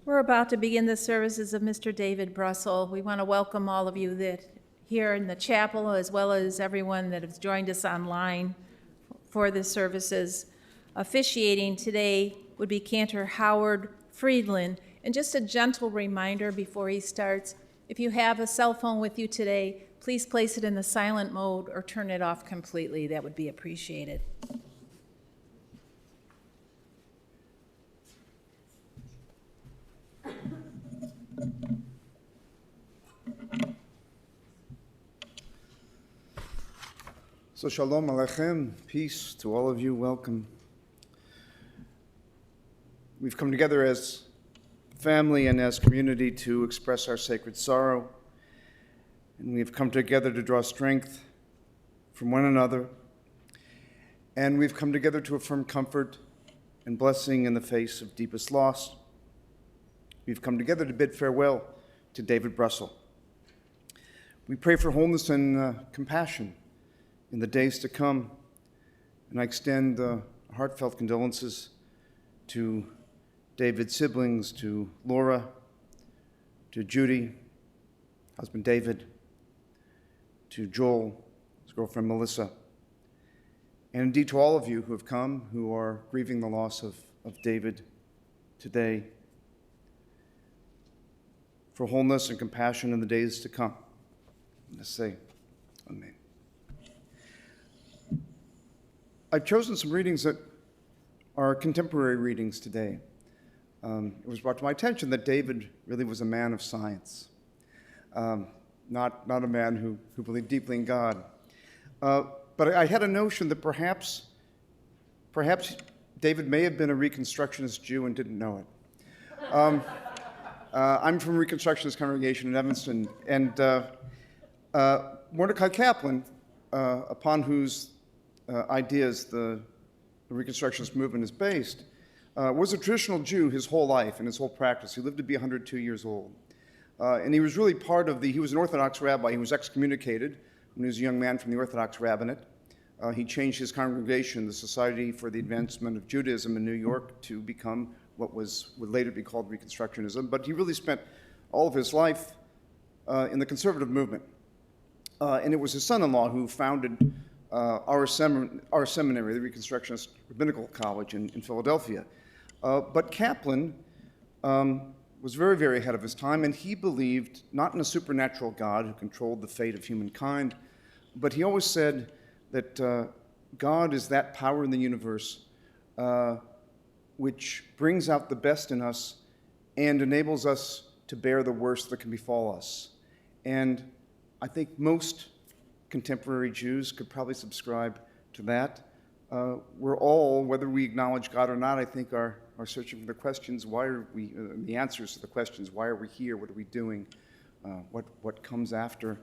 We're about to begin the services of Mr. David Brussell. We want to welcome all of you that here in the chapel, as well as everyone that has joined us online for the services. Officiating today would be Cantor Howard Friedland. And just a gentle reminder before he starts, if you have a cell phone with you today, please place it in the silent mode or turn it off completely. That would be appreciated. So shalom aleichem, peace to all of you, welcome. We've come together as family and as community to express our sacred sorrow, and we've come together to draw strength from one another, and we've come together to affirm comfort and blessing in the face of deepest loss. We've come together to bid farewell to David Brussell. We pray for wholeness and compassion in the days to come, and I extend heartfelt condolences to David's siblings, to Laura, to Judy, husband David, to Joel, his girlfriend Melissa, and indeed to all of you who have come, who are grieving the loss of David today, for wholeness and compassion in the days to come. Let's say, Amen. I've chosen some readings that are contemporary readings today. It was brought to my attention that David really was a man of science, not a man who believed deeply in God. But I had a notion that perhaps David may have been a Reconstructionist Jew and didn't know it. I'm from a Reconstructionist congregation in Evanston, and Mordecai Kaplan, upon whose ideas the Reconstructionist movement is based, was a traditional Jew his whole life and his whole practice. He lived to be 102 years old. And he was really he was an Orthodox rabbi. He was excommunicated when he was a young man from the Orthodox rabbinate. He changed his congregation, the Society for the Advancement of Judaism in New York, to become what would later be called Reconstructionism. But he really spent all of his life in the conservative movement. And it was his son-in-law who founded our seminary, the Reconstructionist Rabbinical College in Philadelphia. But Kaplan was very, very ahead of his time, and he believed not in a supernatural God who controlled the fate of humankind, but he always said that God is that power in the universe which brings out the best in us and enables us to bear the worst that can befall us. And I think most contemporary Jews could probably subscribe to that. We're all, whether we acknowledge God or not, I think are searching for the questions, why are we, the answers to the questions, why are we here, what are we doing, what comes after.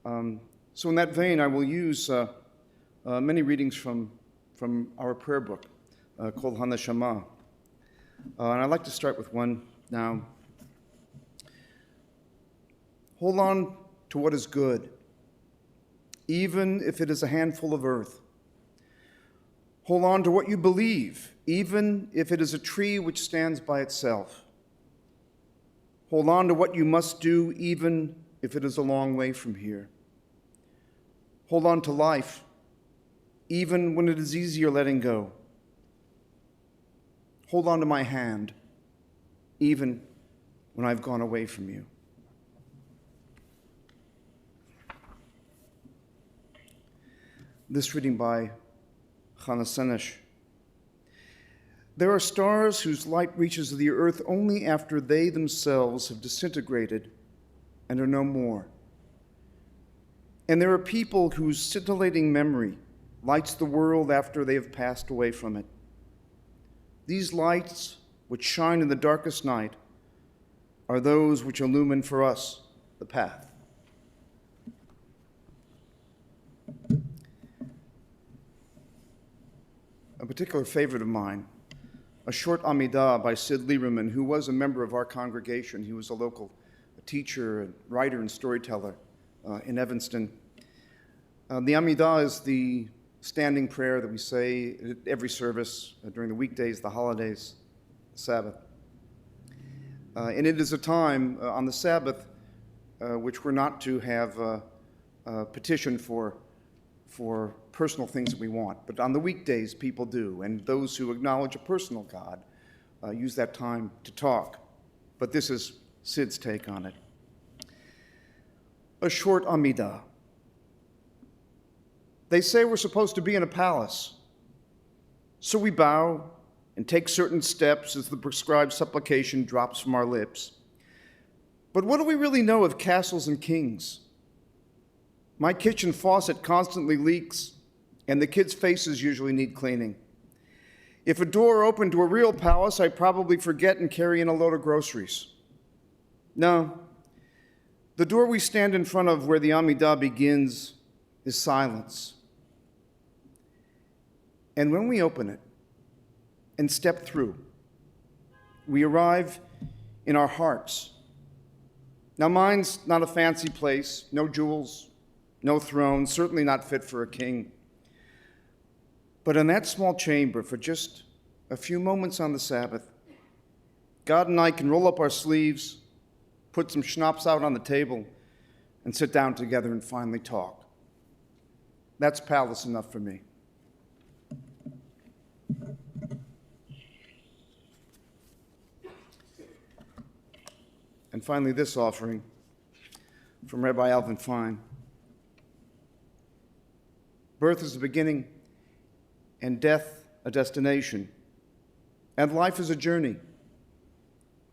So in that vein, I will use many readings from our prayer book called Haneshama. And I'd like to start with one now. Hold on to what is good, even if it is a handful of earth. Hold on to what you believe, even if it is a tree which stands by itself. Hold on to what you must do, even if it is a long way from here. Hold on to life, even when it is easier letting go. Hold on to my hand, even when I've gone away from you. This reading by Chana Senesh. There are stars whose light reaches the earth only after they themselves have disintegrated and are no more. And there are people whose scintillating memory lights the world after they have passed away from it. These lights, which shine in the darkest night, are those which illumine for us the path. A particular favorite of mine, a short Amidah by Liberman, who was a member of our congregation. He was a local teacher, writer, and storyteller in Evanston. The Amidah is the standing prayer that we say at every service during the weekdays, the holidays, the Sabbath. And it is a time on the Sabbath which we're not to have petition for personal things that we want. But on the weekdays, people do. And those who acknowledge a personal God use that time to talk. But this is Sid's take on it. A short Amidah. They say we're supposed to be in a palace. So we bow and take certain steps as the prescribed supplication drops from our lips. But what do we really know of castles and kings? My kitchen faucet constantly leaks, and the kids' faces usually need cleaning. If a door opened to a real palace, I'd probably forget and carry in a load of groceries. No, the door we stand in front of where the Amidah begins is silence. And when we open it and step through, we arrive in our hearts. Now, mine's not a fancy place, no jewels, no throne, certainly not fit for a king. But in that small chamber, for just a few moments on the Sabbath, God and I can roll up our sleeves, put some schnapps out on the table, and sit down together and finally talk. That's palace enough for me. And finally, this offering from Rabbi Alvin Fine. Birth is a beginning, and death a destination, and life is a journey.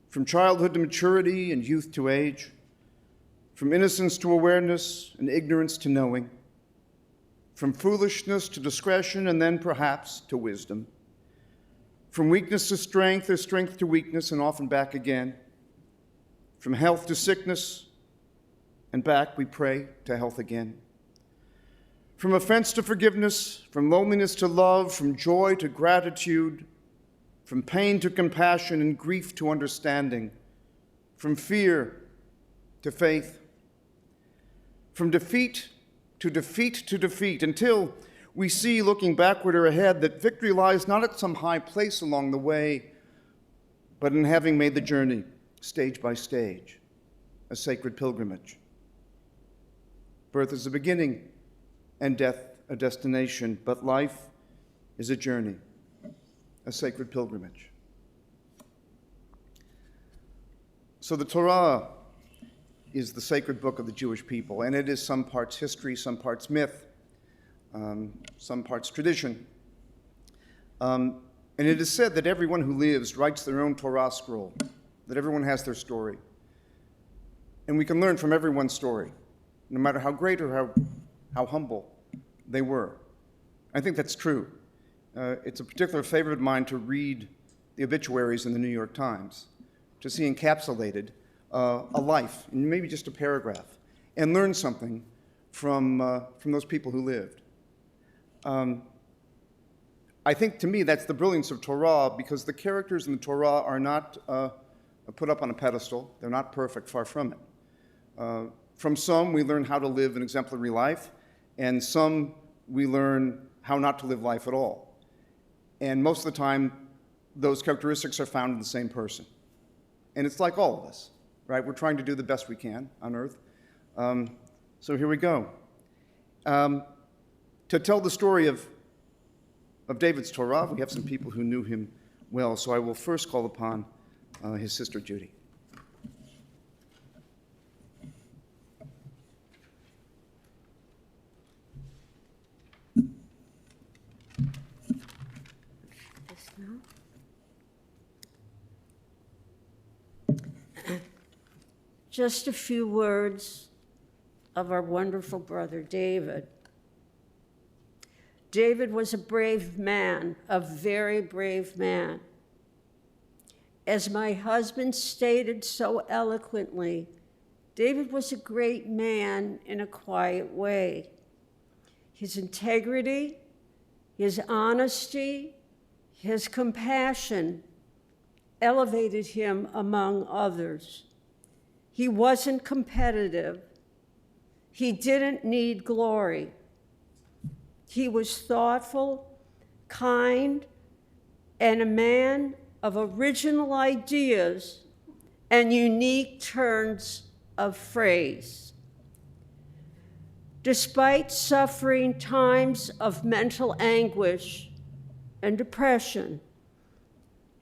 From childhood to maturity and youth to age, from innocence to awareness and ignorance to knowing, from foolishness to discretion and then perhaps to wisdom, from weakness to strength or strength to weakness and often back again, from health to sickness and back, we pray, to health again. From offense to forgiveness, from loneliness to love, from joy to gratitude, from pain to compassion and grief to understanding, from fear to faith, from defeat to defeat to defeat, until we see, looking backward or ahead, that victory lies not at some high place along the way, but in having made the journey stage by stage, a sacred pilgrimage. Birth is a beginning and death a destination, but life is a journey, a sacred pilgrimage. So the Torah is the sacred book of the Jewish people, and it is some parts history, some parts myth, some parts tradition. And it is said that everyone who lives writes their own Torah scroll, that everyone has their story. And we can learn from everyone's story, no matter how great or how humble they were. I think that's true. It's a particular favorite of mine to read the obituaries in the New York Times, to see encapsulated a life, in maybe just a paragraph, and learn something from those people who lived. I think, to me, that's the brilliance of Torah, because the characters in the Torah are not put up on a pedestal. They're not perfect, far from it. From some, we learn how to live an exemplary life, and some, we learn how not to live life at all. And most of the time, those characteristics are found in the same person. And it's like all of us, right? We're trying to do the best we can on earth. So here we go. To tell the story of David's Torah, we have some people who knew him well, so I will first call upon his sister Judy. Just a few words of our wonderful brother David. David was a brave man, a very brave man. As my husband stated so eloquently, David was a great man in a quiet way. His integrity, his honesty, his compassion elevated him among others. He wasn't competitive. He didn't need glory. He was thoughtful, kind, and a man of original ideas and unique turns of phrase. Despite suffering times of mental anguish and depression,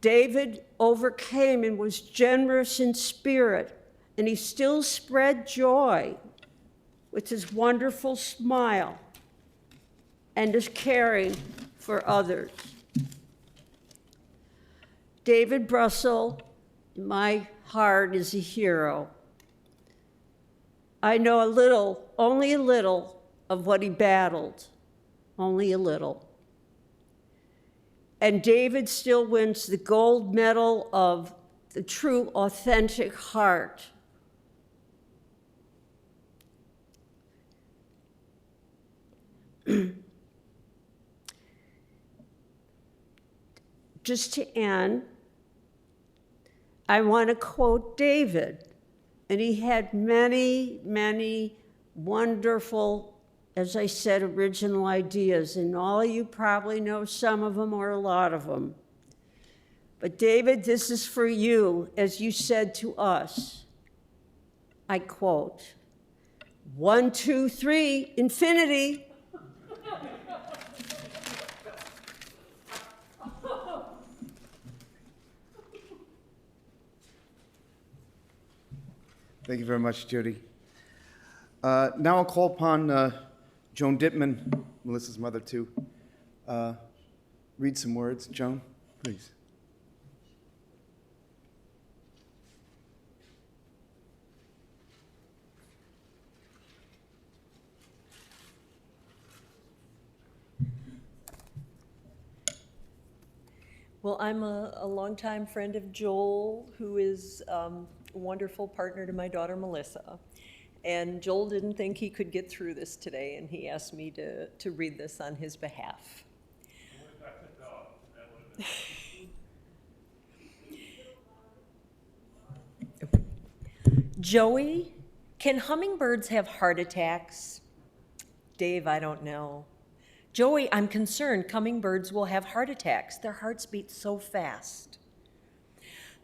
David overcame and was generous in spirit, and he still spread joy with his wonderful smile and his caring for others. David Brussell, in my heart, is a hero. I know only a little of what he battled, only a little. And David still wins the gold medal of the true, authentic heart. Just to end, I want to quote David. And he had many, many wonderful, as I said, original ideas. And all of you probably know some of them or a lot of them. But David, this is for you, as you said to us. I quote, 1, 2, 3, infinity. Thank you very much, Judy. Now I'll call upon Joan Dittman, Melissa's mother, to read some words. Joan, please. Well, I'm a longtime friend of Joel, who is a wonderful partner to my daughter, Melissa. And Joel didn't think he could get through this today, and he asked me to read this on his behalf. Joey, can hummingbirds have heart attacks? Dave, I don't know. Joey, I'm concerned hummingbirds will have heart attacks. Their hearts beat so fast.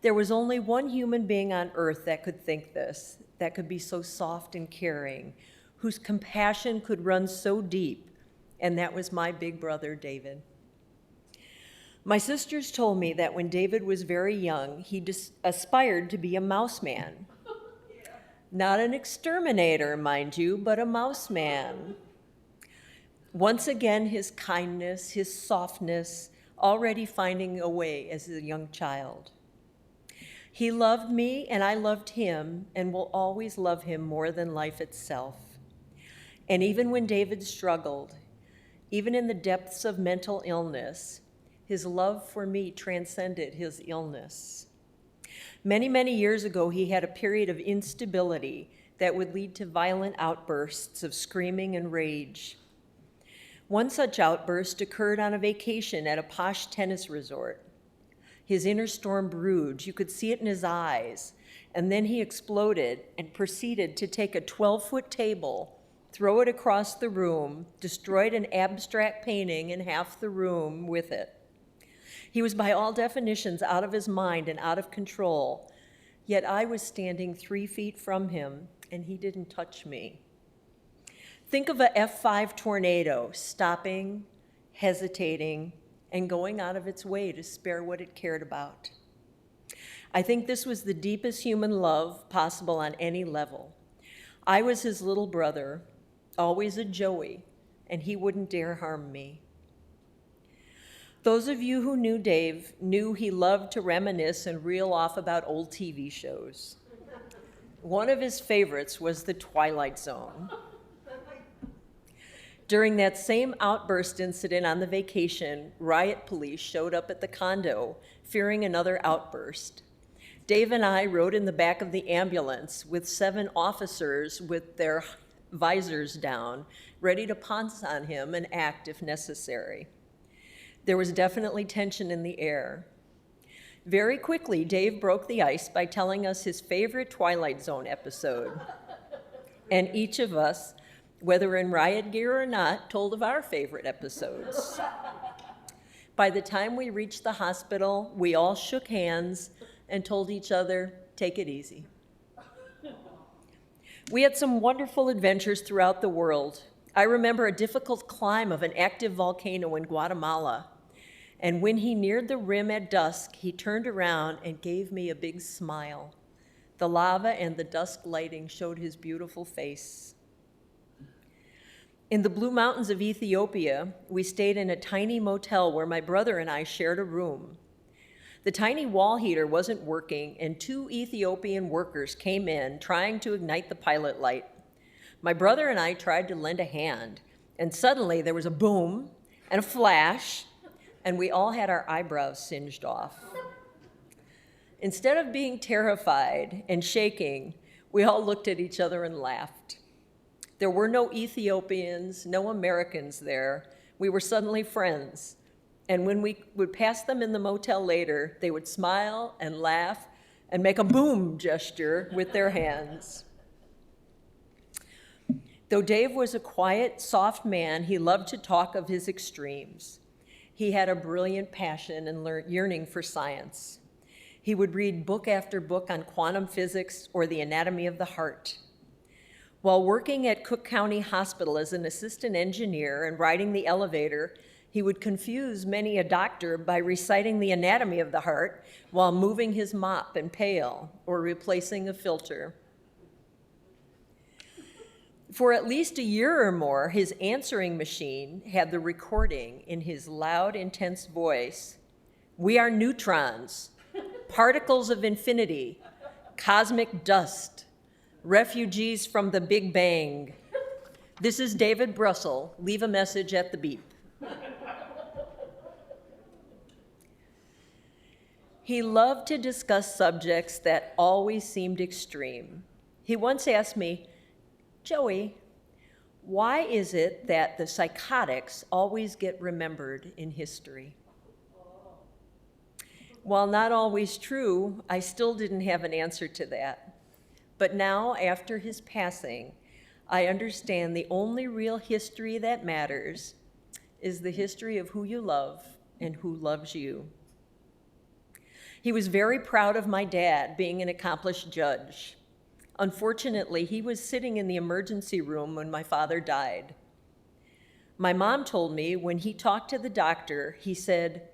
There was only one human being on earth that could think this, that could be so soft and caring, whose compassion could run so deep, and that was my big brother, David. My sisters told me that when David was very young, he aspired to be a mouse man. Not an exterminator, mind you, but a mouse man. Once again, his kindness, his softness, already finding a way as a young child. He loved me, and I loved him, and will always love him more than life itself. And even when David struggled, even in the depths of mental illness, his love for me transcended his illness. Many, many years ago, he had a period of instability that would lead to violent outbursts of screaming and rage. One such outburst occurred on a vacation at a posh tennis resort. His inner storm brewed. You could see it in his eyes. And then he exploded and proceeded to take a 12-foot table, throw it across the room, destroyed an abstract painting in half the room with it. He was by all definitions out of his mind and out of control, yet I was standing 3 feet from him, and he didn't touch me. Think of a F5 tornado stopping, hesitating, and going out of its way to spare what it cared about. I think this was the deepest human love possible on any level. I was his little brother, always a Joey, and he wouldn't dare harm me. Those of you who knew Dave knew he loved to reminisce and reel off about old TV shows. One of his favorites was The Twilight Zone. During that same outburst incident on the vacation, riot police showed up at the condo, fearing another outburst. Dave and I rode in the back of the ambulance with 7 officers with their visors down, ready to pounce on him and act if necessary. There was definitely tension in the air. Very quickly, Dave broke the ice by telling us his favorite Twilight Zone episode. And each of us, whether in riot gear or not, told of our favorite episodes. By the time we reached the hospital, we all shook hands, and told each other, take it easy. We had some wonderful adventures throughout the world. I remember a difficult climb of an active volcano in Guatemala. And when he neared the rim at dusk, he turned around and gave me a big smile. The lava and the dusk lighting showed his beautiful face. In the Blue Mountains of Ethiopia, we stayed in a tiny motel where my brother and I shared a room. The tiny wall heater wasn't working, and 2 Ethiopian workers came in trying to ignite the pilot light. My brother and I tried to lend a hand, and suddenly there was a boom and a flash, and we all had our eyebrows singed off. Instead of being terrified and shaking, we all looked at each other and laughed. There were no Ethiopians, no Americans there. We were suddenly friends. And when we would pass them in the motel later, they would smile and laugh and make a boom gesture with their hands. Though Dave was a quiet, soft man, he loved to talk of his extremes. He had a brilliant passion and yearning for science. He would read book after book on quantum physics or the anatomy of the heart. While working at Cook County Hospital as an assistant engineer and riding the elevator, he would confuse many a doctor by reciting the anatomy of the heart while moving his mop and pail or replacing a filter. For at least a year or more, his answering machine had the recording in his loud, intense voice, "We are neutrons, particles of infinity, cosmic dust, refugees from the Big Bang. This is David Brussell. Leave a message at the beep." He loved to discuss subjects that always seemed extreme. He once asked me, "Joey, why is it that the psychotics always get remembered in history?" While not always true, I still didn't have an answer to that. But now, after his passing, I understand the only real history that matters is the history of who you love and who loves you. He was very proud of my dad being an accomplished judge. Unfortunately, he was sitting in the emergency room when my father died. My mom told me when he talked to the doctor, he said,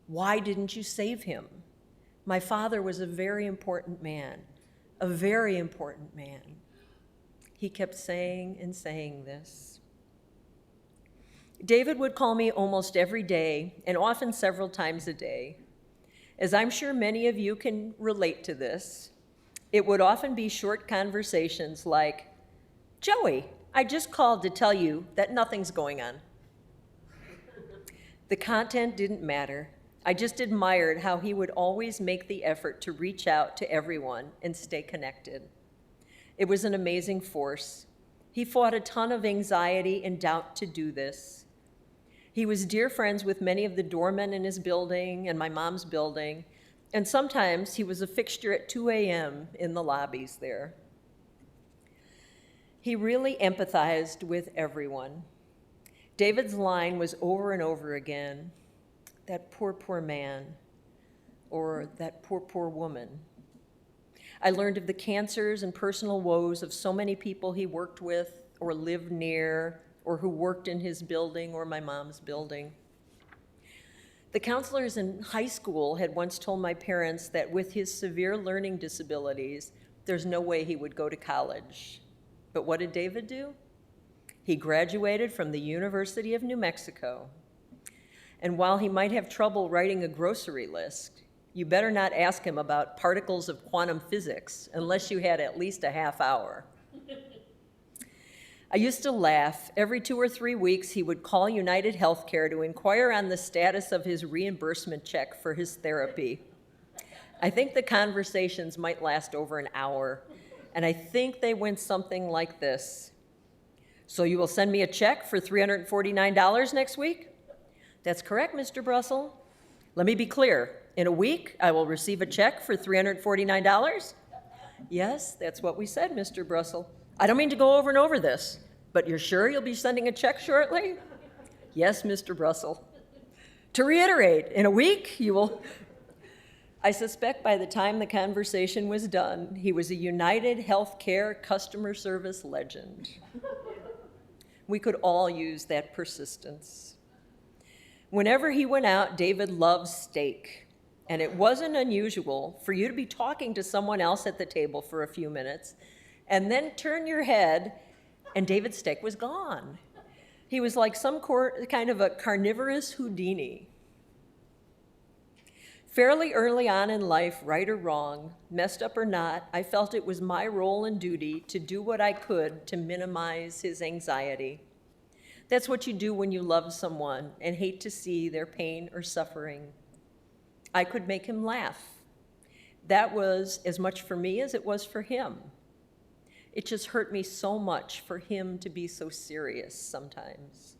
"Why didn't you save him? My father was a very important man, a very important man." He kept saying and saying this. David would call me almost every day, and often several times a day. As I'm sure many of you can relate to this, it would often be short conversations like, "Joey, I just called to tell you that nothing's going on." The content didn't matter. I just admired how he would always make the effort to reach out to everyone and stay connected. It was an amazing force. He fought a ton of anxiety and doubt to do this. He was dear friends with many of the doormen in his building and my mom's building, and sometimes he was a fixture at 2 a.m. in the lobbies there. He really empathized with everyone. David's line was over and over again, "That poor, poor man," or "that poor, poor woman." I learned of the cancers and personal woes of so many people he worked with or lived near or who worked in his building or my mom's building. The counselors in high school had once told my parents that with his severe learning disabilities, there's no way he would go to college. But what did David do? He graduated from the University of New Mexico. And while he might have trouble writing a grocery list, you better not ask him about particles of quantum physics unless you had at least a half hour. I used to laugh. Every 2 or 3 weeks, he would call United Healthcare to inquire on the status of his reimbursement check for his therapy. I think the conversations might last over an hour, and I think they went something like this. "So you will send me a check for $349 next week?" "That's correct, Mr. Brussell." "Let me be clear. In a week, I will receive a check for $349? "Yes, that's what we said, Mr. Brussell." "I don't mean to go over and over this, but you're sure you'll be sending a check shortly?" "Yes, Mr. Brussell." "To reiterate, in a week, you will..." I suspect by the time the conversation was done, he was a United Healthcare customer service legend. We could all use that persistence. Whenever he went out, David loved steak, and it wasn't unusual for you to be talking to someone else at the table for a few minutes and then turn your head and David's steak was gone. He was like some kind of a carnivorous Houdini. Fairly early on in life, right or wrong, messed up or not, I felt it was my role and duty to do what I could to minimize his anxiety. That's what you do when you love someone and hate to see their pain or suffering. I could make him laugh. That was as much for me as it was for him. It just hurt me so much for him to be so serious sometimes.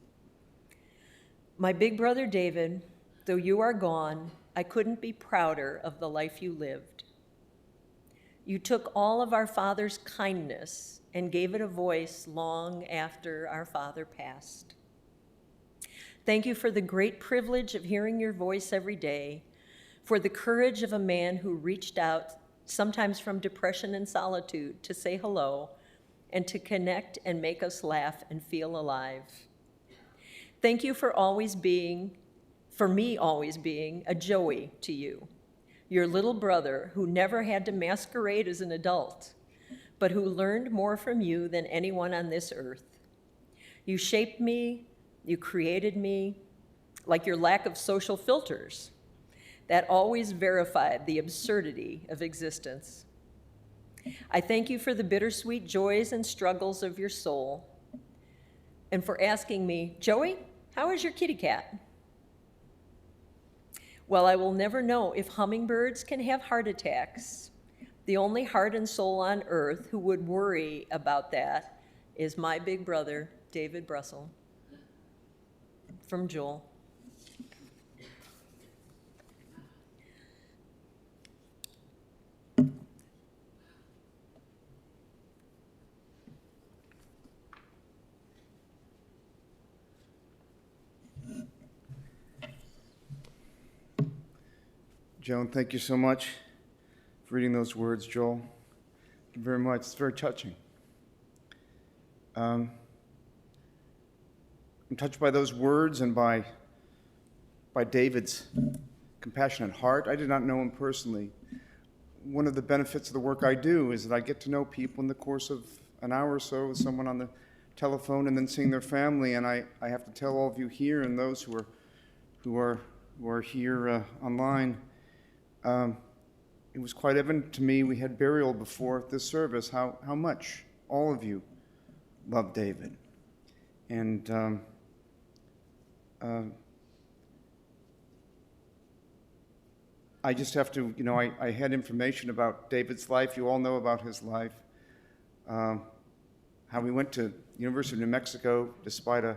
My big brother David, though you are gone, I couldn't be prouder of the life you lived. You took all of our father's kindness and gave it a voice long after our father passed. Thank you for the great privilege of hearing your voice every day, for the courage of a man who reached out, sometimes from depression and solitude, to say hello and to connect and make us laugh and feel alive. Thank you for me always being a Joey to you, your little brother who never had to masquerade as an adult, but who learned more from you than anyone on this earth. You shaped me, you created me, like your lack of social filters that always verified the absurdity of existence. I thank you for the bittersweet joys and struggles of your soul, and for asking me, Joey, how is your kitty cat? Well, I will never know if hummingbirds can have heart attacks. The only heart and soul on earth who would worry about that is my big brother, David Brussell. From Joel. Joan, thank you so much for reading those words, Joel. Thank you very much. It's very touching. I'm touched by those words and by David's compassionate heart. I did not know him personally. One of the benefits of the work I do is that I get to know people in the course of an hour or so with someone on the telephone and then seeing their family. And I have to tell all of you here and those who are here online, it was quite evident to me, we had burial before this service, how much all of you love David. And I just have to, I had information about David's life. You all know about his life. How he went to University of New Mexico despite a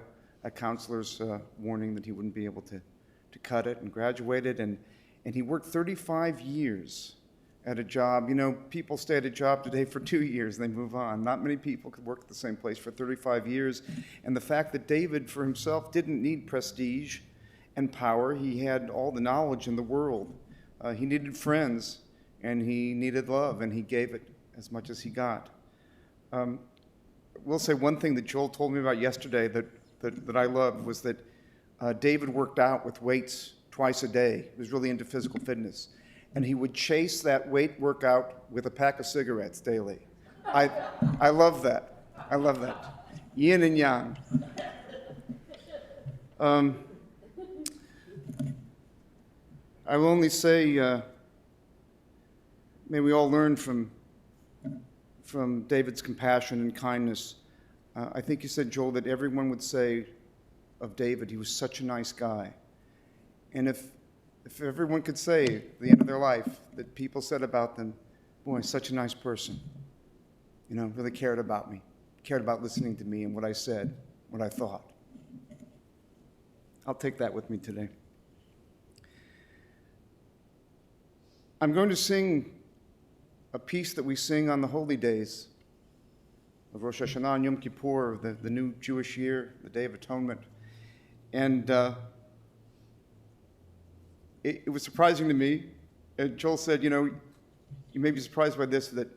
counselor's warning that he wouldn't be able to cut it, and graduated. And he worked 35 years at a job. People stay at a job today for 2 years and they move on. Not many people could work at the same place for 35 years. And the fact that David, for himself, didn't need prestige and power. He had all the knowledge in the world. He needed friends, and he needed love, and he gave it as much as he got. We'll say one thing that Joel told me about yesterday that I loved was that David worked out with weights twice a day. He was really into physical fitness. And he would chase that weight workout with a pack of cigarettes daily. I love that. I love that. Yin and yang. I will only say, may we all learn from David's compassion and kindness. I think you said, Joel, that everyone would say of David, he was such a nice guy. And if everyone could say at the end of their life that people said about them, boy, such a nice person, really cared about me, cared about listening to me and what I said, what I thought. I'll take that with me today. I'm going to sing a piece that we sing on the holy days of Rosh Hashanah and Yom Kippur, the new Jewish year, the Day of Atonement. And it was surprising to me Joel said, you know, you may be surprised by this, that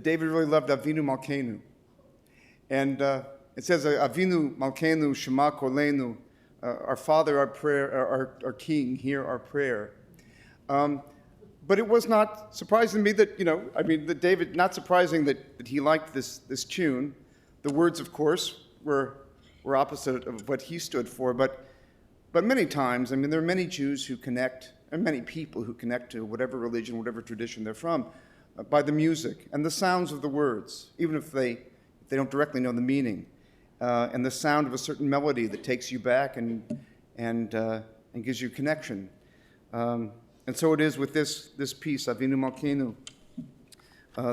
David really loved Avinu Malkeinu. And it says, Avinu Malkeinu Shema Kolenu, our Father, our prayer, our King, hear our prayer. But it was not surprising to me that, that David, not surprising that he liked this tune. The words, of course, were opposite of what he stood for. But many times, there are many Jews who connect, and many people who connect to whatever religion, whatever tradition they're from, by the music and the sounds of the words, even if they don't directly know the meaning, and the sound of a certain melody that takes you back and gives you connection. And so it is with this piece, Avinu Malkeinu.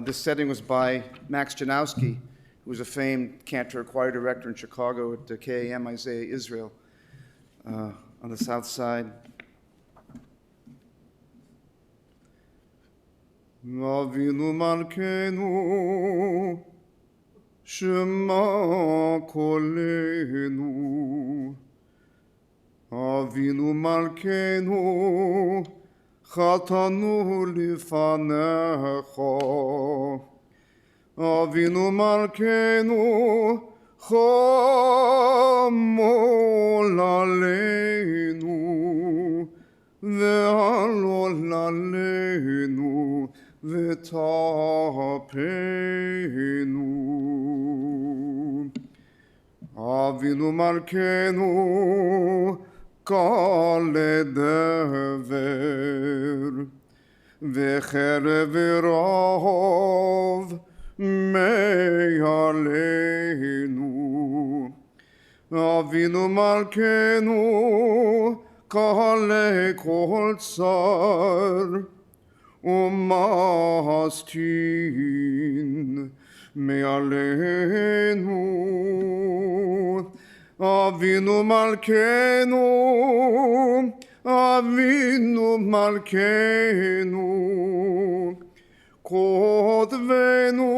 This setting was by Max Janowski, who was a famed cantor choir director in Chicago at KAM Isaiah Israel on the south side. Avinu Malkeinu Shema Kolenu Avinu Malkeinu Chatanu Lifanecha Avinu Malkeinu Chamol Aleinu Ve'alol Aleinu Ve'tapenu Avinu Malkeinu Kale Dever Ve'cherev V'rov Me'aleinu Avinu Malkeinu Kale Kol Tsar Umastin Me'aleinu Avinu Malkeinu Avinu Malkeinu Kodvenu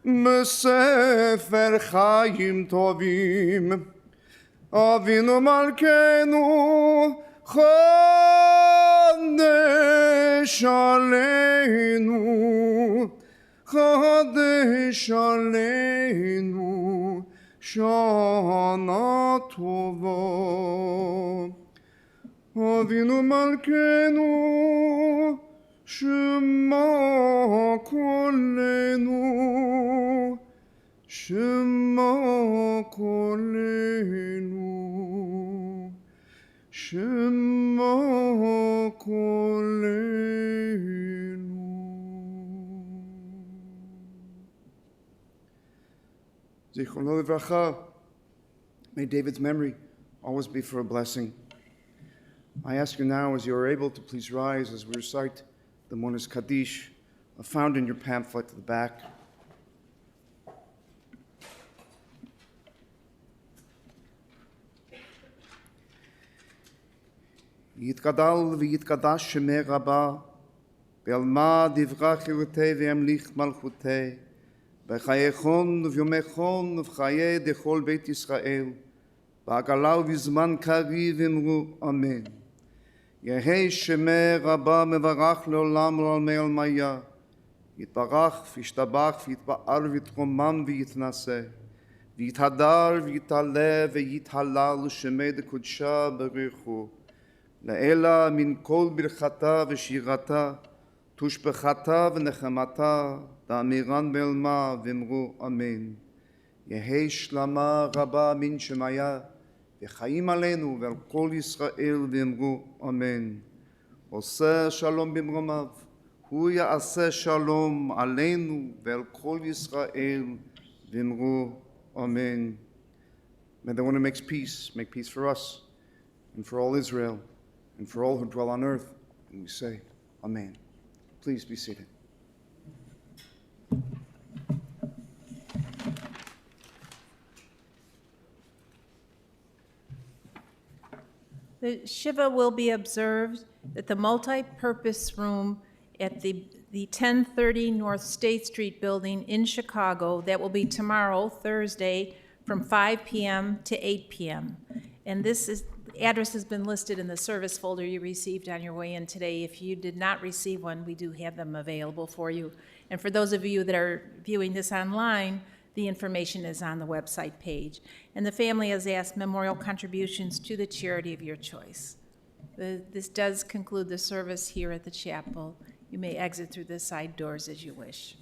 Mesefer Chaim Tovim Avinu Malkeinu Chadesh Aleinu Chadesh Aleinu Shana Tova Avinu Malkeinu Shema Kolenu Shema Kolenu Shema Kolenu. Zichrono Livracha. May David's memory always be for a blessing. I ask you now, as you are able, to please rise as we recite the Monas Kaddish, found in your pamphlet at the back. Yitgadal v'yitgadash shemei Rabba, ve'alma divrach chirutei ve'yamlich malchutei, b'chayechon v'yomechon v'chayei dechol Beit Yisrael, b'agalau v'zman kariv imru amen. Yehei shemei Rabba mevarach leolam לעולמי עלמיה, יתברך וישתבח ויתפאר ויתרומם ויתנשא, ויתהדר ויתעלה ויתהלל שמי דקודשה בריחו, לאלה מן כל ברכתה ושירתה, תושבחתה ונחמתה, דאמירן בעלמה ואמרו אמן. יהי שלמה רבה מן שמיה, וחיים עלינו ועל כל ישראל ואמרו אמן. עושה שלום במרומיו, הוא יעשה שלום עלינו ועל כל ישראל ואמרו אמן. May the one who makes peace make peace for us and for all Israel and for all who dwell on earth. And we say, Amen. Please be seated. The Shiva will be observed at the multi-purpose room at the 1030 North State Street building in Chicago. That will be tomorrow, Thursday, from 5 p.m. to 8 p.m. And this address has been listed in the service folder you received on your way in today. If you did not receive one, we do have them available for you. And for those of you that are viewing this online, the information is on the website page. And the family has asked memorial contributions to the charity of your choice. This does conclude the service here at the chapel. You may exit through the side doors as you wish.